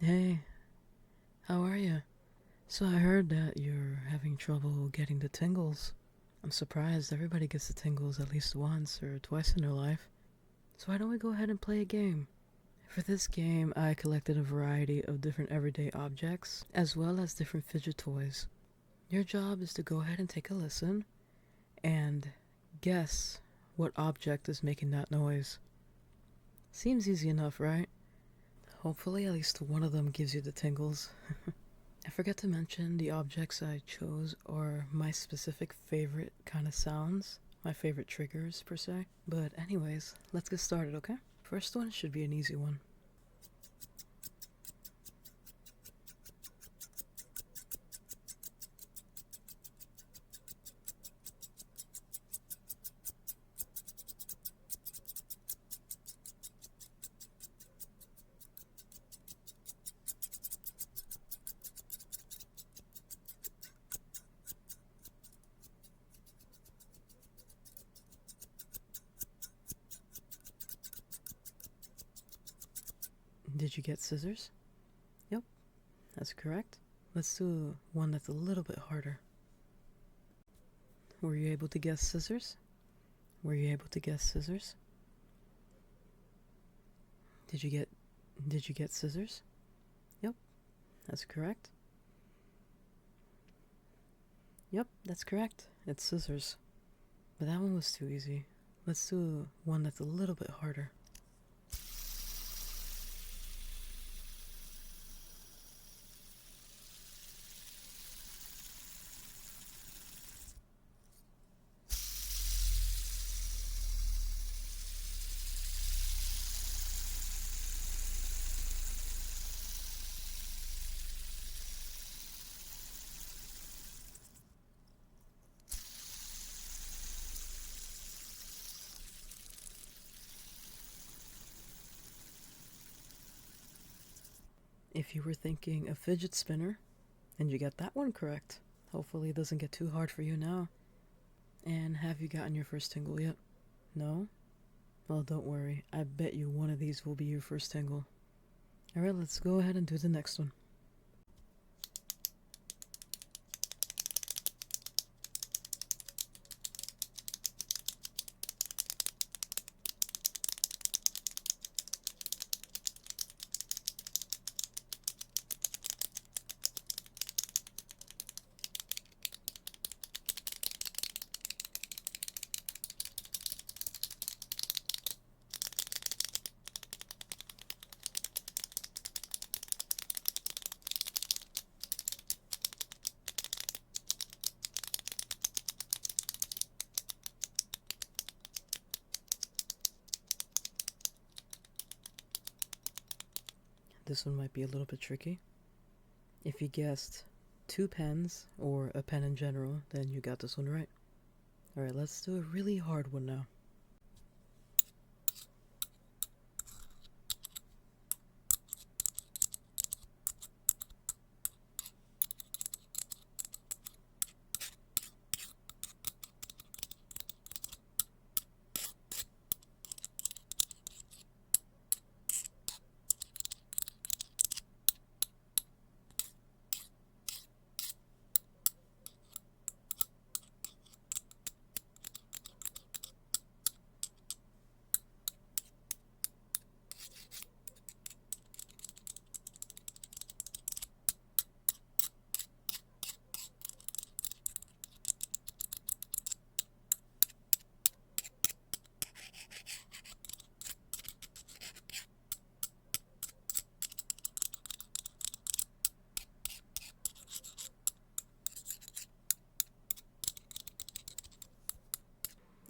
Hey, how are you? So I heard that you're having trouble getting the tingles. I'm surprised everybody gets the tingles at least once or twice in their life. So why don't we go ahead and play a game? For this game, I collected a variety of different everyday objects, as well as different fidget toys. Your job is to go ahead and take a listen and guess what object is making that noise. Seems easy enough, right? Hopefully at least one of them gives you the tingles. I forgot to mention the objects I chose are my specific favorite kind of sounds, my favorite triggers per se. But anyways, let's get started, okay? First one should be an easy one. Did you get scissors? Yep, that's correct. Let's do one that's a little bit harder. Were you able to guess scissors? Were you able to guess scissors? Did you get scissors? Yep, that's correct. Yep, that's correct. It's scissors. But that one was too easy. Let's do one that's a little bit harder. If you were thinking a fidget spinner, and you got that one correct. Hopefully it doesn't get too hard for you now. And have you gotten your first tingle yet? No? Well, don't worry. I bet you one of these will be your first tingle. Alright, let's go ahead and do the next one. This one might be a little bit tricky. If you guessed two pens or a pen in general, then you got this one right. Alright, let's do a really hard one now.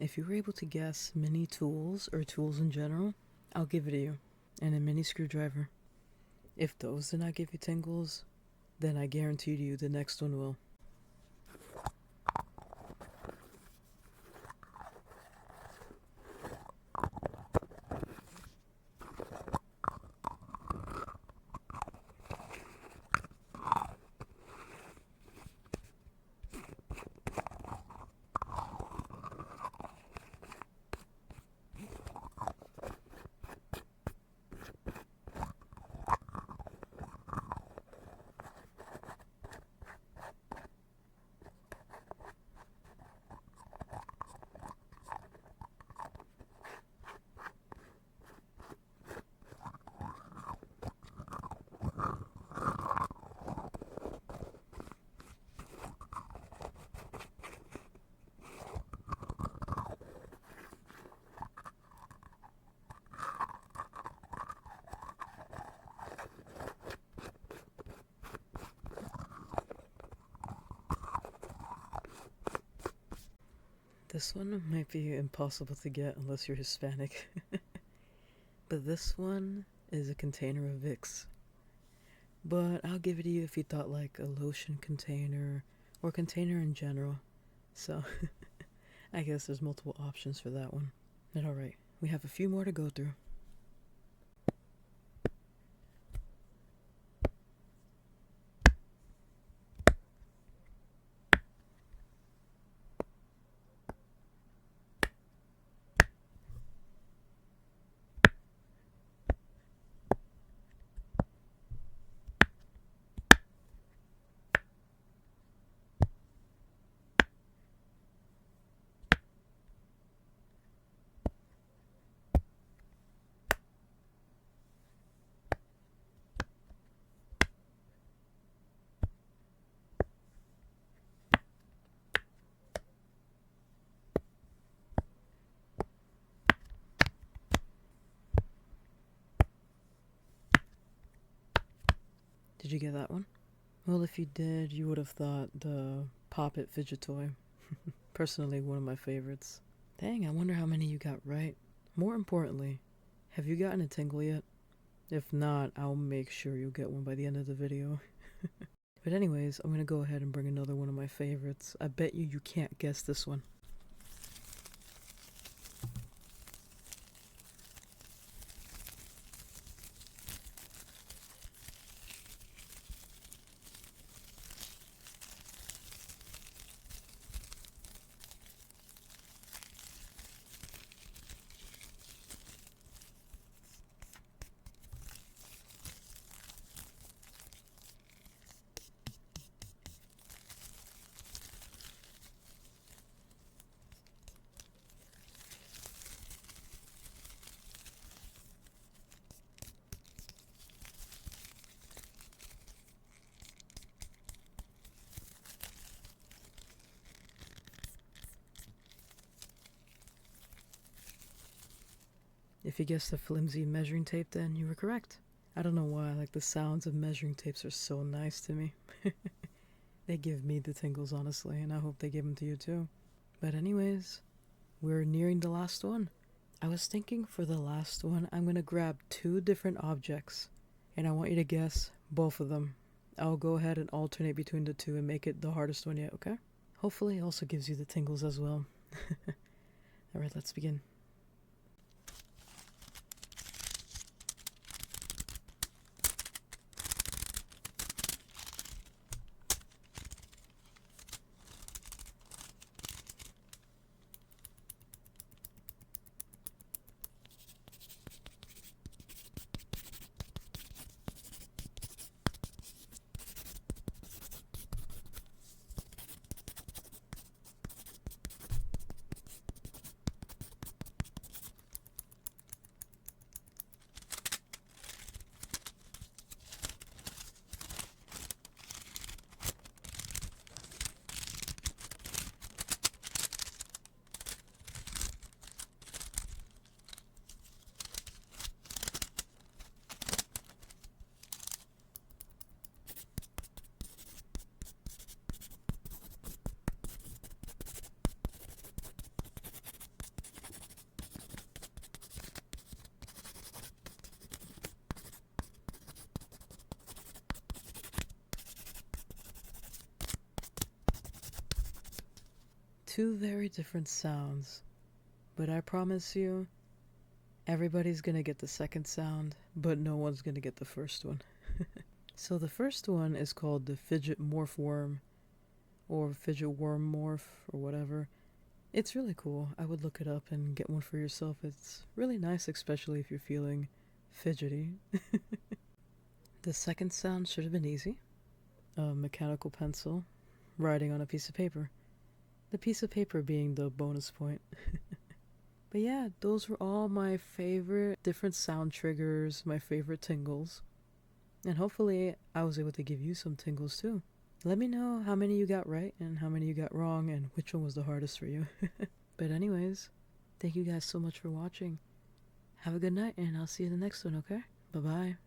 If you were able to guess mini tools or tools in general, I'll give it to you. And a mini screwdriver. If those did not give you tingles, then I guarantee you the next one will. This one might be impossible to get unless you're Hispanic. But this one is a container of Vicks. But I'll give it to you if you thought like a lotion container or container in general. So I guess there's multiple options for that one. But alright, we have a few more to go through. Did you get that one? Well, if you did, you would have thought the Pop It fidget toy. Personally, one of my favorites. Dang, I wonder how many you got right. More importantly, have you gotten a tingle yet? If not, I'll make sure you'll get one by the end of the video. But anyways, I'm gonna go ahead and bring another one of my favorites. I bet you can't guess this one. If you guessed the flimsy measuring tape, then you were correct. I don't know why, like the sounds of measuring tapes are so nice to me. They give me the tingles, honestly, and I hope they give them to you too. But anyways, we're nearing the last one. I was thinking for the last one, I'm gonna grab two different objects, and I want you to guess both of them. I'll go ahead and alternate between the two and make it the hardest one yet, okay? Hopefully it also gives you the tingles as well. Alright, let's begin. Two very different sounds, but I promise you, everybody's gonna get the second sound, but no one's gonna get the first one. So the first one is called the fidget morph worm, or fidget worm morph, or whatever. It's really cool. I would look it up and get one for yourself. It's really nice, especially if you're feeling fidgety. The second sound should have been easy. A mechanical pencil writing on a piece of paper. The piece of paper being the bonus point. But yeah, those were all my favorite different sound triggers, my favorite tingles. And hopefully I was able to give you some tingles too. Let me know how many you got right and how many you got wrong and which one was the hardest for you. But anyways, thank you guys so much for watching. Have a good night and I'll see you in the next one, okay? Bye-bye.